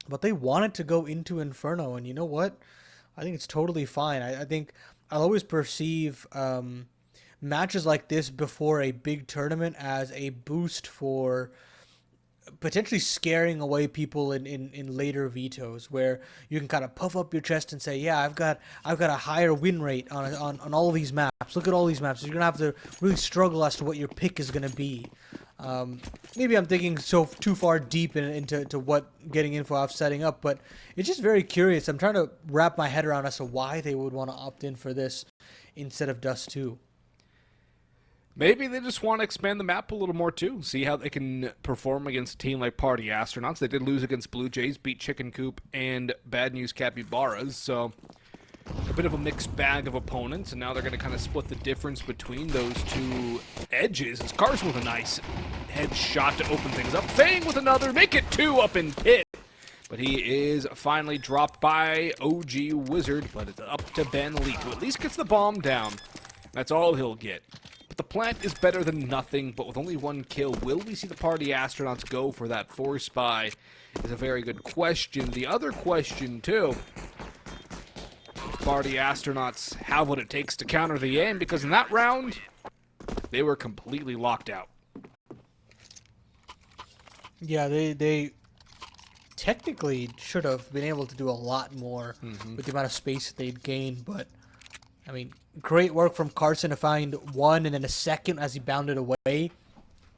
but they wanted to go into Inferno, and you know what? I think it's totally fine. I think I'll always perceive matches like this before a big tournament as a boost for potentially scaring away people in later vetoes, where you can kind of puff up your chest and say, yeah, I've got a higher win rate on all of these maps. Look at all these maps. You're gonna have to really struggle as to what your pick is gonna be. Maybe I'm thinking too far deep into what getting info off setting up, but it's just very curious. I'm trying to wrap my head around as to why they would want to opt in for this instead of Dust 2. Maybe they just want to expand the map a little more too. See how they can perform against a team like Party Astronauts. They did lose against Blue Jays, beat Chicken Coop and Bad News Capybaras. So a bit of a mixed bag of opponents, and now they're going to kind of split the difference between those two edges. It's Carson with a nice headshot to open things up. Fang with another, make it 2 up in pit. But he is finally dropped by OG Wizard, but it's up to Ben Lee, who at least gets the bomb down. That's all he'll get. But the plant is better than nothing, but with only 1 kill, will we see the Party Astronauts go for that 4 spy is a very good question. The other question, too, Party Astronauts have what it takes to counter the aim, because in that round, they were completely locked out. Yeah, they technically should have been able to do a lot more with the amount of space that they'd gained, but I mean, great work from Carson to find 1 and then a second as he bounded away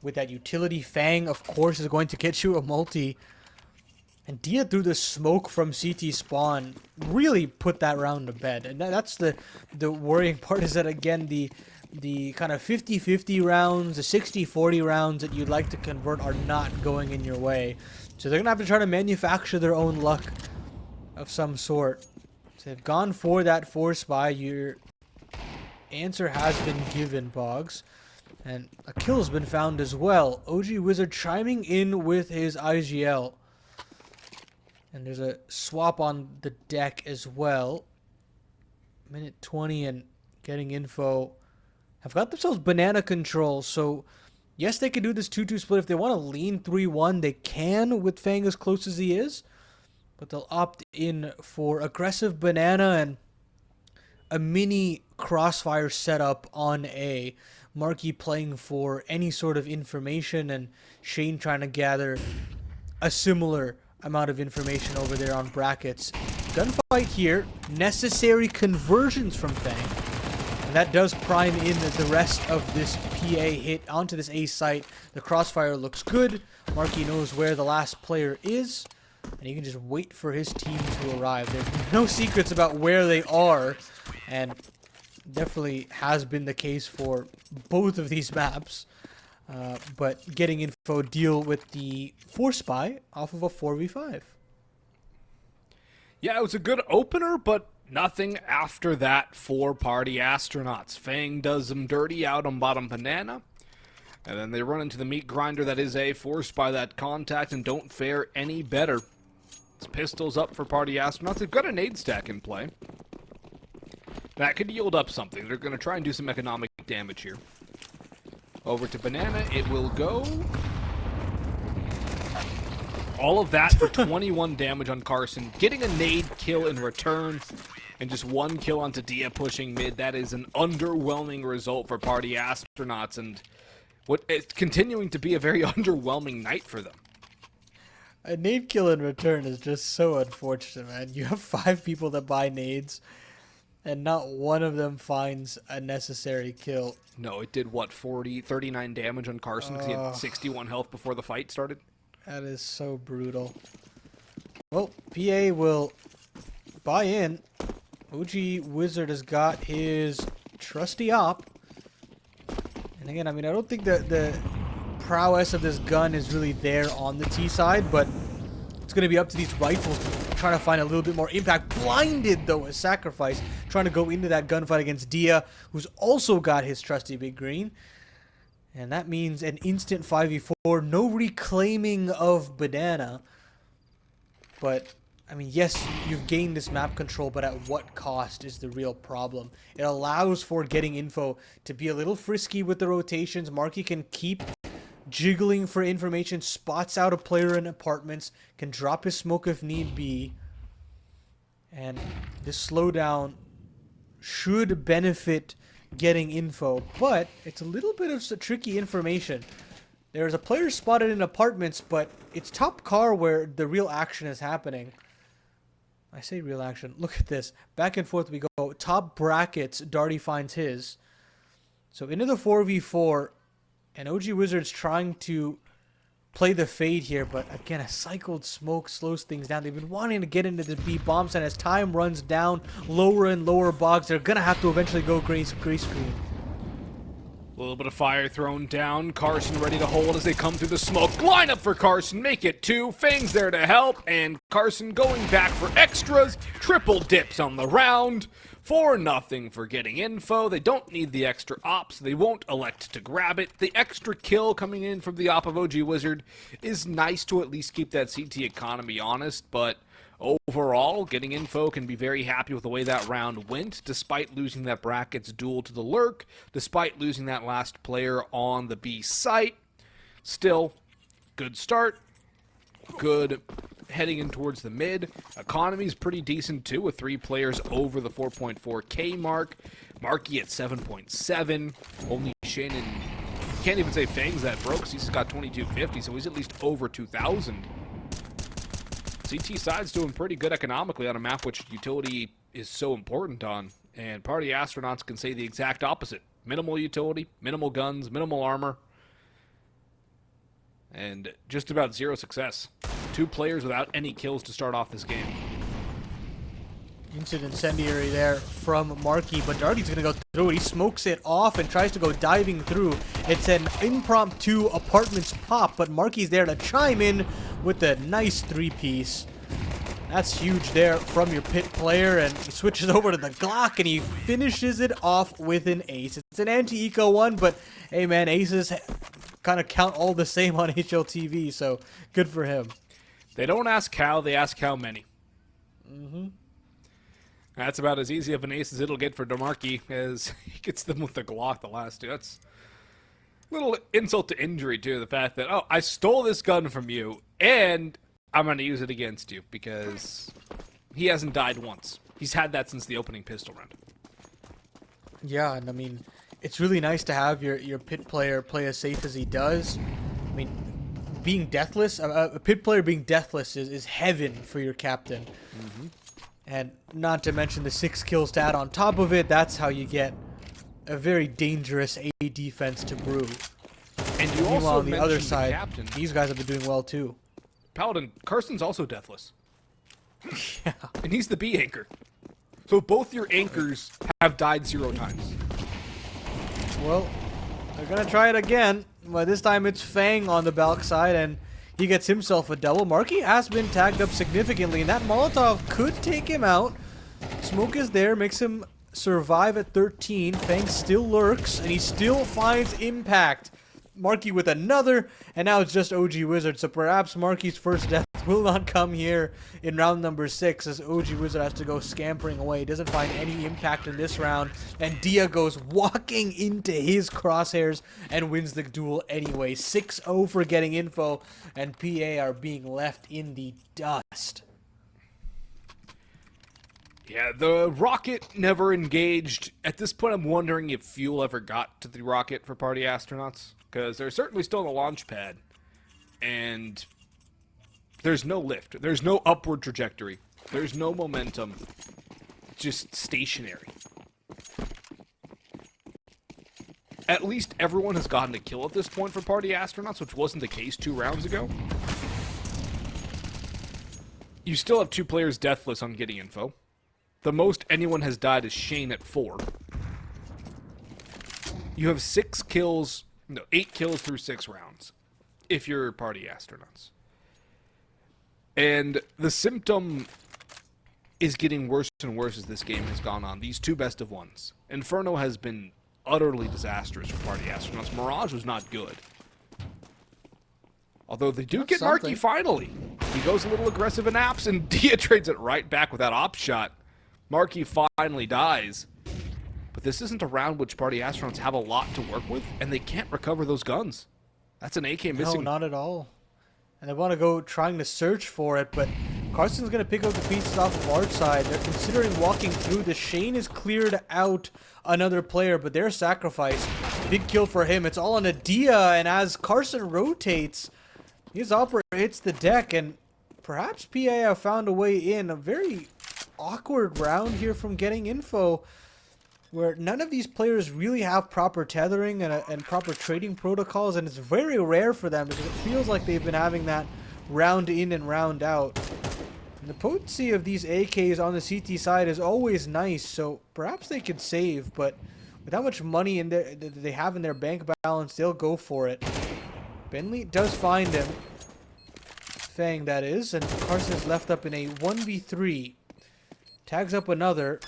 with that utility. Fang, of course, is going to get you a multi. And Dia, through the smoke from CT spawn, really put that round to bed. And that's the worrying part, is that, again, the kind of 50-50 rounds, the 60-40 rounds that you'd like to convert are not going in your way. So they're going to have to try to manufacture their own luck of some sort. So they've gone for that 4 spy. Your answer has been given, Boggs. And a kill's been found as well. OG Wizard chiming in with his IGL. And there's a swap on the deck as well. Minute 20 and getting info. Have got themselves banana control. So, yes, they can do this 2-2 split. If they want to lean 3-1, they can with Fang as close as he is. But they'll opt in for aggressive banana and a mini crossfire setup on A. Marky playing for any sort of information, and Shane trying to gather a similar amount of information over there on brackets. Gunfight here. Necessary conversions from Fang. And that does prime in the rest of this PA hit onto this A site. The crossfire looks good. Marky knows where the last player is, and he can just wait for his team to arrive. There's no secrets about where they are, and definitely has been the case for both of these maps. But getting info, deal with the 4 spy off of a 4v5. Yeah, it was a good opener, but nothing after that for Party Astronauts. Fang does them dirty out on bottom banana, and then they run into the meat grinder that is A, forced by that contact, and don't fare any better. It's pistols up for Party Astronauts. They've got a nade stack in play. That could yield up something. They're going to try and do some economic damage here. Over to banana, it will go. All of that for 21 damage on Carson. Getting a nade kill in return, and just 1 kill onto Dia pushing mid. That is an underwhelming result for Party Astronauts, and what it's continuing to be a very underwhelming night for them. A nade kill in return is just so unfortunate, man. You have 5 people that buy nades, and not one of them finds a necessary kill. No, it did, what, 39 damage on Carson because he had 61 health before the fight started? That is so brutal. Well, PA will buy in. OG Wizard has got his trusty op. And again, I mean, I don't think that the prowess of this gun is really there on the T side, but it's going to be up to these rifles trying to find a little bit more impact. Blinded, though, a sacrifice, trying to go into that gunfight against Dia, who's also got his trusty big green. And that means an instant 5v4, no reclaiming of banana. But, I mean, yes, you've gained this map control, but at what cost is the real problem? It allows for getting info to be a little frisky with the rotations. Marky can keep jiggling for information, spots out a player in apartments, can drop his smoke if need be. And this slowdown should benefit getting info, but it's a little bit of tricky information. There's a player spotted in apartments, but it's top car where the real action is happening. I say real action. Look at this. Back and forth we go. Top brackets, Darty finds his. So into the 4v4, and OG Wizards trying to play the fade here, but again, a cycled smoke slows things down. They've been wanting to get into the B bombs, and as time runs down, lower and lower bogs, they're going to have to eventually go gray screen. A little bit of fire thrown down. Carson ready to hold as they come through the smoke. Line up for Carson. Make it 2. Fang's there to help. And Carson going back for extras. Triple dips on the round. 4-0 for getting info. They don't need the extra op, so they won't elect to grab it. The extra kill coming in from the op of OG Wizard is nice to at least keep that CT economy honest, but overall, getting info can be very happy with the way that round went, despite losing that brackets duel to the Lurk, despite losing that last player on the B site. Still, good start, good heading in towards the mid. Economy is pretty decent too, with 3 players over the 4.4k mark. Marky at 7.7. Only Shannon, can't even say Fang's that broke, because he's got 2250, so he's at least over 2,000. CT side's doing pretty good economically on a map which utility is so important on, and Party Astronauts can say the exact opposite. Minimal utility, minimal guns, minimal armor, and just about 0 success. 2 players without any kills to start off this game. Instant incendiary there from Marky, but Darty's going to go through it. He smokes it off and tries to go diving through. It's an impromptu apartments pop, but Marky's there to chime in with a nice 3-piece. That's huge there from your pit player, and he switches over to the Glock, and he finishes it off with an ace. It's an anti-eco one, but hey man, aces kind of count all the same on HLTV, so good for him. They don't ask how, they ask how many. Mm-hmm. That's about as easy of an ace as it'll get for DeMarkey as he gets them with the Glock the last 2. That's a little insult to injury, too. The fact that, oh, I stole this gun from you, and I'm going to use it against you because he hasn't died once. He's had that since the opening pistol round. Yeah, and I mean, it's really nice to have your pit player play as safe as he does. I mean, being deathless, a pit player being deathless is heaven for your captain. Mm-hmm. And not to mention the 6 kill stat on top of it, that's how you get a very dangerous A defense to brew. And you also on the other side, captain. These guys have been doing well too. Paladin, Carson's also deathless. Yeah. And he's the B anchor. So both your anchors have died 0 times. Well, they're going to try it again. But this time it's Fang on the Balk side, and he gets himself a double. Marky has been tagged up significantly, and that Molotov could take him out. Smoke is there, makes him survive at 13. Fang still lurks, and he still finds impact. Marky with another, and now it's just OG Wizard. So perhaps Marky's first death will not come here in round number 6, as OG Wizard has to go scampering away. He doesn't find any impact in this round, and Dia goes walking into his crosshairs and wins the duel anyway. 6-0 for getting info, and PA are being left in the dust. Yeah, the rocket never engaged. At this point, I'm wondering if fuel ever got to the rocket for Party Astronauts, because they're certainly still on the launch pad, and there's no lift. There's no upward trajectory. There's no momentum. Just stationary. At least everyone has gotten a kill at this point for Party Astronauts, which wasn't the case 2 rounds ago. You still have 2 players deathless on getting info. The most anyone has died is Shane at 4. You have 8 kills through 6 rounds, if you're Party Astronauts. And the symptom is getting worse and worse as this game has gone on. These 2 best of ones. Inferno has been utterly disastrous for Party Astronauts. Mirage was not good. Although they do get Marky finally. He goes a little aggressive in apps, and Dia trades it right back with that op shot. Marky finally dies. But this isn't a round which Party Astronauts have a lot to work with, and they can't recover those guns. That's an AK No, missing. not at all. And they want to go trying to search for it, but Carson's going to pick up the pieces off of our side. They're considering walking through. The Shane is cleared out another player, but their sacrifice. Big kill for him. It's all on Adia, and as Carson rotates, his operator hits the deck, and perhaps PA have found a way in. A very awkward round here from Getting Info, where none of these players really have proper tethering and proper trading protocols, and it's very rare for them because it feels like they've been having that round in and round out. And the potency of these AKs on the CT side is always nice, so perhaps they could save, but with how much money in their, that they have in their bank balance, they'll go for it. Bentley does find him. Fang, that is, and Carson is left up in a 1v3. Tags up another.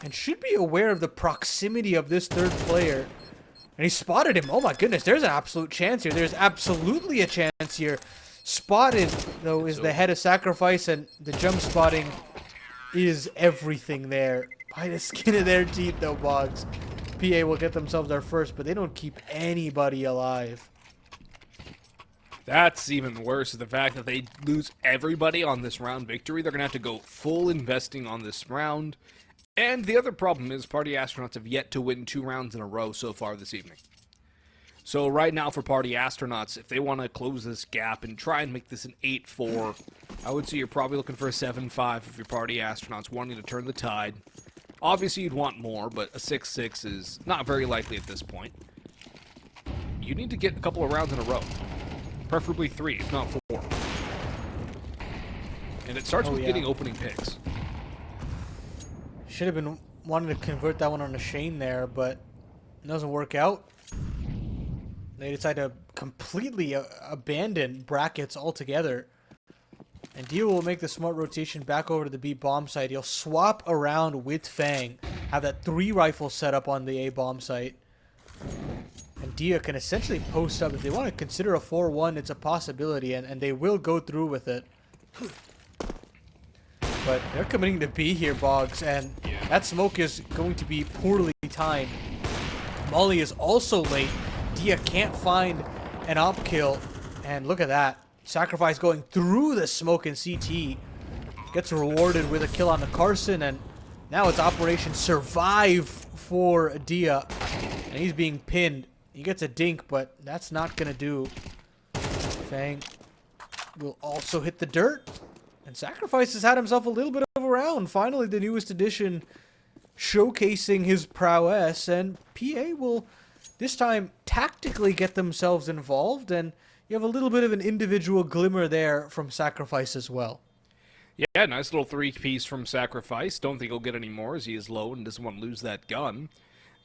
And should be aware of the proximity of this third player. And he spotted him. Oh my goodness, there's an absolute chance here. There's absolutely a chance here. Spotted, though, is the head of sacrifice, and the jump spotting is everything there. By the skin of their teeth, though, Boggs. PA will get themselves their first, but they don't keep anybody alive. That's even worse, the fact that they lose everybody on this round victory. They're going to have to go full investing on this round. And the other problem is Party Astronauts have yet to win 2 rounds in a row so far this evening. So right now for Party Astronauts, if they want to close this gap and try and make this an 8-4, I would say you're probably looking for a 7-5 if you're Party Astronauts wanting to turn the tide. Obviously you'd want more, but a 6-6 is not very likely at this point. You need to get a couple of rounds in a row. Preferably 3, if not 4. And it starts with getting opening picks. Should have been wanting to convert that one on a Shane there, but it doesn't work out. They decide to completely abandon brackets altogether. And Dio will make the smart rotation back over to the B bomb site. He'll swap around with Fang, have that 3 rifle set up on the A bomb site. And Dia can essentially post up. If they want to consider a 4-1, it's a possibility, and they will go through with it. But they're committing to B here, Boggs, and that smoke is going to be poorly timed. Molly is also late. Dia can't find an op kill, and look at that. Sacrifice going through the smoke in CT. Gets rewarded with a kill on the Carson, and now it's Operation Survive for Dia. And he's being pinned. He gets a dink, but that's not going to do. Fang will also hit the dirt. And Sacrifice has had himself a little bit of a round. Finally, the newest edition showcasing his prowess. And PA will, this time, tactically get themselves involved. And you have a little bit of an individual glimmer there from Sacrifice as well. Yeah, nice little 3-piece from Sacrifice. Don't think he'll get any more as he is low and doesn't want to lose that gun.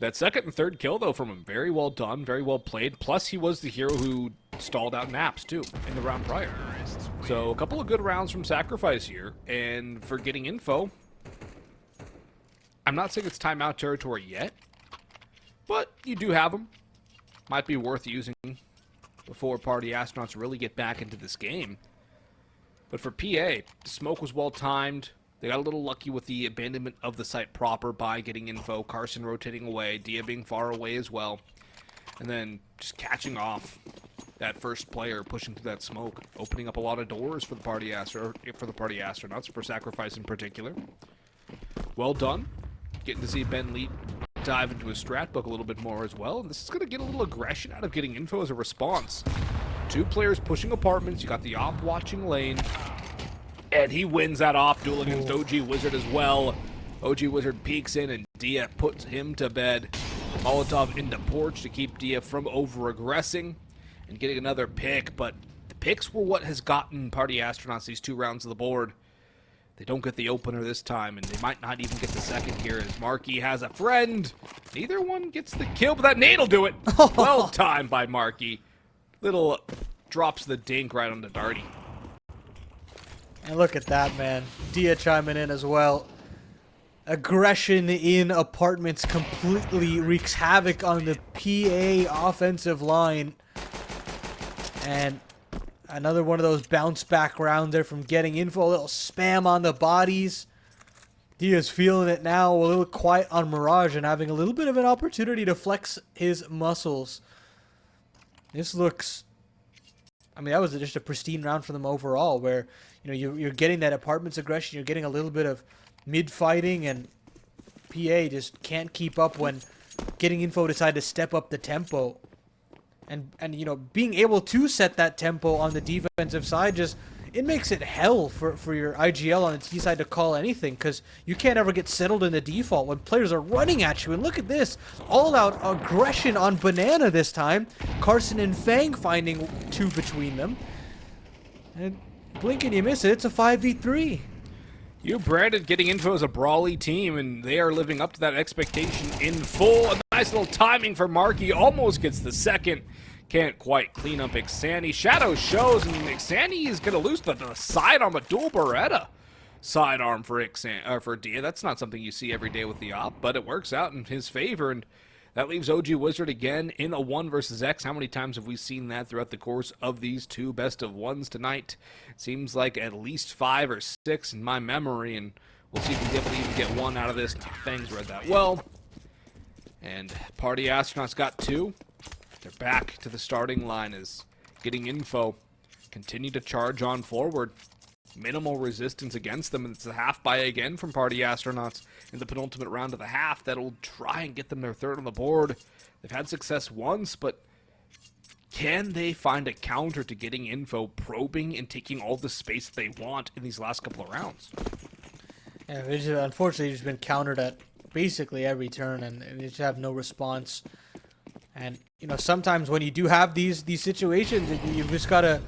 That second and third kill, though, from him, very well done, very well played. Plus, he was the hero who stalled out Naps, too, in the round prior. So, a couple of good rounds from Sacrifice here. And for Getting Info, I'm not saying it's timeout territory yet, but you do have them. Might be worth using before Party Astronauts really get back into this game. But for PA, the smoke was well timed. They got a little lucky with the abandonment of the site proper by Getting Info. Carson rotating away, Dia being far away as well. And then just catching off that first player pushing through that smoke, opening up a lot of doors for the Party Astronauts, for Sacrifice in particular. Well done. Getting to see Ben Lee dive into his strat book a little bit more as well. And this is going to get a little aggression out of Getting Info as a response. 2 players pushing apartments. You got the op watching lane. And he wins that op duel against OG Wizard as well. OG Wizard peeks in and Dia puts him to bed. Molotov into porch to keep Dia from over-aggressing and getting another pick. But the picks were what has gotten Party Astronauts these 2 rounds of the board. They don't get the opener this time, and they might not even get the second here as Marky has a friend. Neither one gets the kill, but that nade'll do it. Well timed by Marky. Little drops the dink right on the Darty. And look at that, man. Dia chiming in as well. Aggression in apartments completely wreaks havoc on the PA offensive line. And another one of those bounce back rounds there from Getting Info. A little spam on the bodies. Dia's feeling it now. A little quiet on Mirage and having a little bit of an opportunity to flex his muscles. This looks I mean, that was just a pristine round for them overall, where you're getting that apartments aggression, you're getting a little bit of mid fighting, and PA just can't keep up when getting info decide to step up the tempo, and being able to set that tempo on the defensive side it makes it hell for your IGL on the T side to call anything, because you can't ever get settled in the default when players are running at you. And look at this, all-out aggression on Banana this time. Carson and Fang finding 2 between them. And blink and you miss it, it's a 5v3. You branded getting info as a brawly team, and they are living up to that expectation in full. A nice little timing for Marky, almost gets the second. Can't quite clean up Ixani. Shadow shows, and Ixani is going to lose the sidearm, a dual Beretta sidearm for Dia. That's not something you see every day with the op, but it works out in his favor, and that leaves OG Wizard again in a 1 versus X. How many times have we seen that throughout the course of these 2 best of 1s tonight? It seems like at least 5 or 6 in my memory, and we'll see if we'll be able to even get 1 out of this. Fangs read that well. And Party Astronauts got 2. They're back to the starting line as getting info. Continue to charge on forward. Minimal resistance against them, and it's a half buy again from Party Astronauts in the penultimate round of the half. That'll try and get them their 3rd on the board. They've had success once, but can they find a counter to getting info, probing, and taking all the space that they want in these last couple of rounds? Yeah, unfortunately, just been countered at basically every turn, and they just have no response. And sometimes when you do have these situations, you've just got to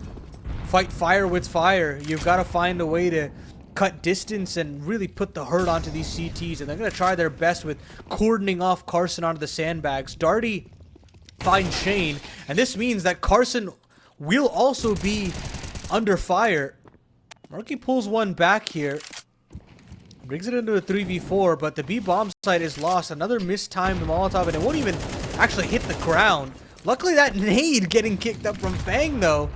fight fire with fire. You've got to find a way to cut distance and really put the hurt onto these CTs. And they're going to try their best with cordoning off Carson onto the sandbags. Darty finds Shane, and this means that Carson will also be under fire. Marky pulls one back here. Brings it into a 3v4, but the B bomb site is lost. Another mistimed Molotov, and it won't even actually hit the ground. Luckily, that nade getting kicked up from Fang, though,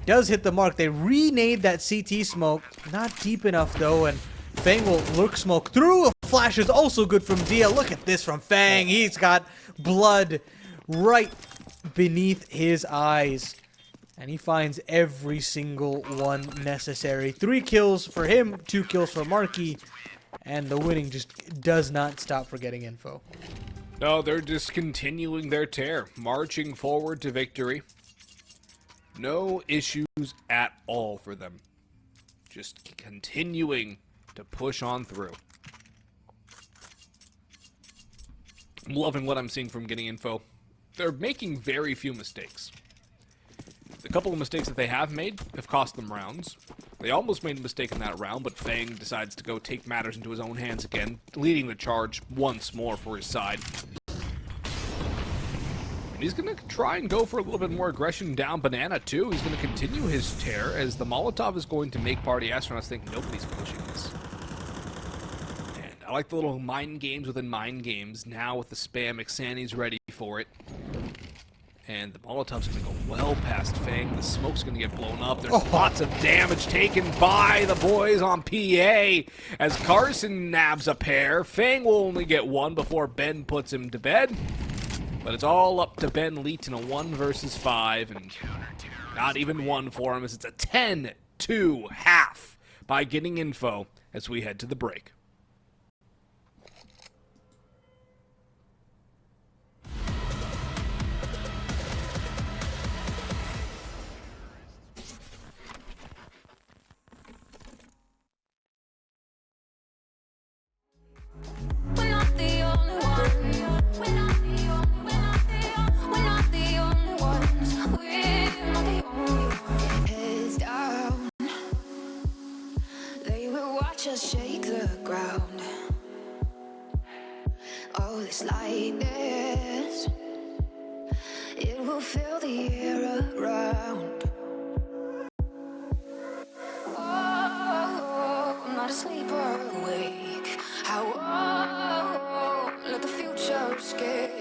does hit the mark. They re-nade that CT smoke. Not deep enough, though, and Fang will lurk smoke through. A flash is also good from Dia. Look at this from Fang. He's got blood right beneath his eyes. And he finds every single one necessary. 3 kills for him, 2 kills for Marky. And the winning just does not stop for getting info. No, they're just continuing their tear, marching forward to victory. No issues at all for them. Just continuing to push on through. I'm loving what I'm seeing from getting info. They're making very few mistakes. The couple of mistakes that they have made have cost them rounds. They almost made a mistake in that round, but Fang decides to go take matters into his own hands again, leading the charge once more for his side. And he's going to try and go for a little bit more aggression down Banana, too. He's going to continue his tear, as the Molotov is going to make Party Astronauts think nobody's pushing this. And I like the little mind games within mind games. Now with the spam, Ixani's ready for it. And the Molotov's going to go well past Fang. The smoke's going to get blown up. There's lots of damage taken by the boys on PA as Carson nabs a pair. Fang will only get 1 before Ben puts him to bed. But it's all up to Ben Leet in a 1 versus 5. And not even 1 for him, as it's a 10-2 half by getting info as we head to the break. Just shake the ground. Oh, this lightness, it will fill the air around. Oh, I'm not asleep or awake. How let the future escape.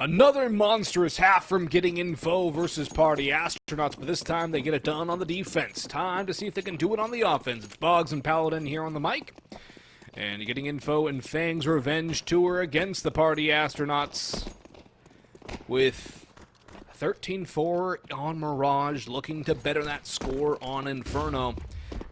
Another monstrous half from Getting Info versus Party Astronauts, but this time they get it done on the defense. Time to see if they can do it on the offense. It's Boggs and Paladin here on the mic. And Getting Info and Fang's Revenge Tour against the Party Astronauts with 13-4 on Mirage, looking to better that score on Inferno.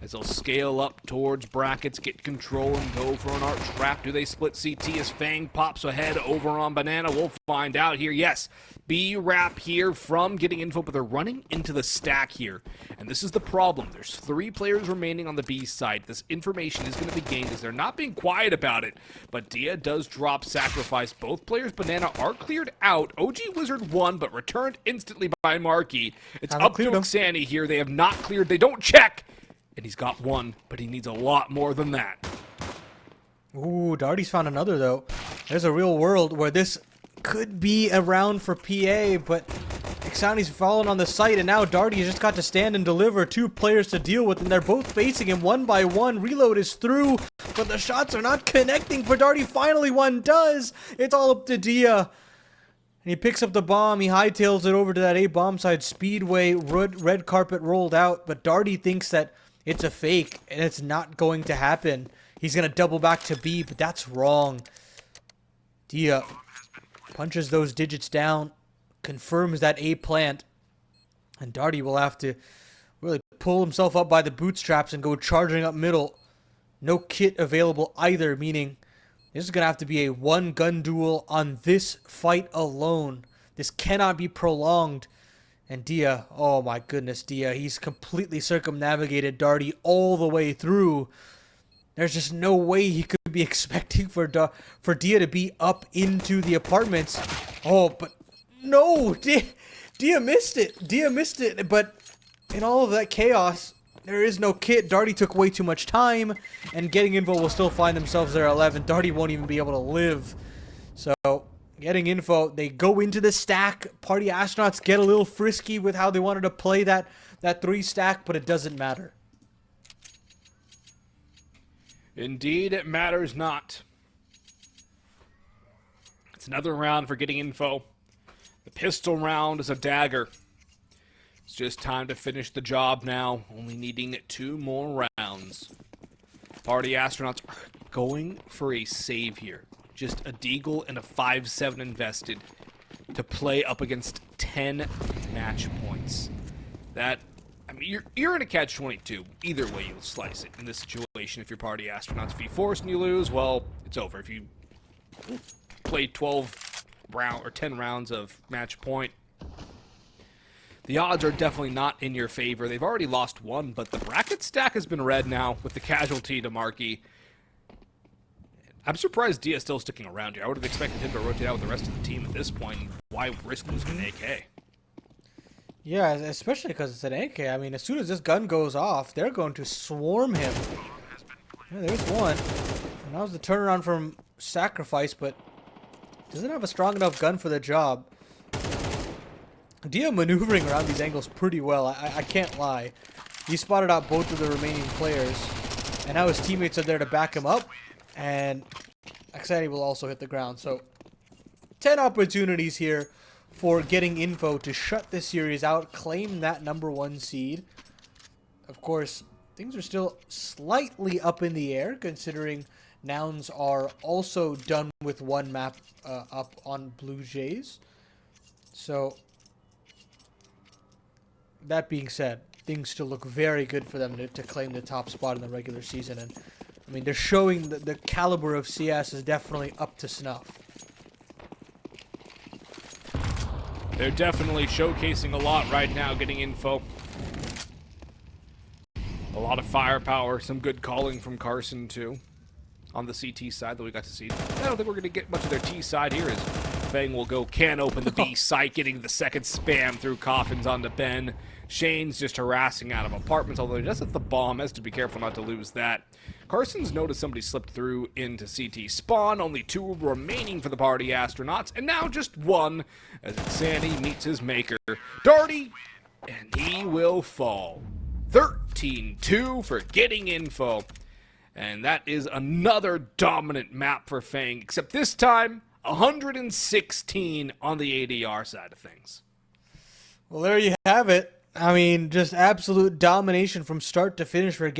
As they'll scale up towards brackets, get control, and go for an arch trap. Do they split CT as Fang pops ahead over on Banana? We'll find out here. Yes, B-Rap here from Getting Info, but they're running into the stack here. And this is the problem. There's 3 players remaining on the B side. This information is going to be gained as they're not being quiet about it. But Dia does drop Sacrifice. Both players, Banana, are cleared out. OG Wizard won, but returned instantly by Marky. It's up to Xani here. They have not cleared. They don't check. And he's got 1, but he needs a lot more than that. Ooh, Darty's found another, though. There's a real world where this could be a round for PA, but Xani's fallen on the site, and now Darty's just got to stand and deliver. 2 players to deal with, and they're both facing him one by one. Reload is through, but the shots are not connecting for Darty. Finally, one does. It's all up to Dia. And he picks up the bomb. He hightails it over to that A bomb side. Speedway, red carpet rolled out, but Darty thinks that it's a fake, and it's not going to happen. He's going to double back to B, but that's wrong. Dia punches those digits down, confirms that A plant, and Darty will have to really pull himself up by the bootstraps and go charging up middle. No kit available either, meaning this is going to have to be a one-gun duel on this fight alone. This cannot be prolonged. And Dia, oh my goodness, Dia, he's completely circumnavigated Darty all the way through. There's just no way he could be expecting for Dia to be up into the apartments. Oh, but no, Dia missed it. Dia missed it, but in all of that chaos, there is no kit. Darty took way too much time, and Getting Info will still find themselves there at 11. Darty won't even be able to live. So Getting Info, they go into the stack. Party Astronauts get a little frisky with how they wanted to play that 3 stack, but it doesn't matter. Indeed, it matters not. It's another round for Getting Info. The pistol round is a dagger. It's just time to finish the job now, only needing 2 more rounds. Party Astronauts are going for a save here. Just a Deagle and a 5-7 invested to play up against 10 match points. That, I mean, you're in a catch-22. Either way you'll slice it in this situation. If you're Party Astronauts, if you force and you lose, well, it's over. If you play 10 rounds of match point, the odds are definitely not in your favor. They've already lost 1, but the bracket stack has been read now with the casualty to Marky. I'm surprised Dia is still sticking around here. I would have expected him to rotate out with the rest of the team at this point. Why risk losing an AK? Yeah, especially because it's an AK. I mean, as soon as this gun goes off, they're going to swarm him. Yeah, there's one. And that was the turnaround from Sacrifice, but doesn't have a strong enough gun for the job. Dia maneuvering around these angles pretty well. I can't lie. He spotted out both of the remaining players, and now his teammates are there to back him up. And Xani will also hit the ground. So 10 opportunities here for Getting Info to shut this series out, claim that #1 seed. Of course, things are still slightly up in the air, considering Nouns are also done with 1 map up on Blue Jays. So that being said, things still look very good for them to claim the top spot in the regular season. And I mean, they're showing that the caliber of CS is definitely up to snuff. They're definitely showcasing a lot right now, Getting Info. A lot of firepower, some good calling from Carson, too. On the CT side that we got to see. I don't think we're going to get much of their T side here as Fang will go can open the B site, getting the second spam through coffins onto Ben. Shane's just harassing out of apartments, although he does hit the bomb, has to be careful not to lose that. Carson's noticed somebody slipped through into CT spawn, only 2 remaining for the Party Astronauts, and now just 1 as Xani meets his maker. Darty, and he will fall. 13-2 for Getting Info. And that is another dominant map for Fang, except this time 116 on the ADR side of things. Well, there you have it. I mean, just absolute domination from start to finish for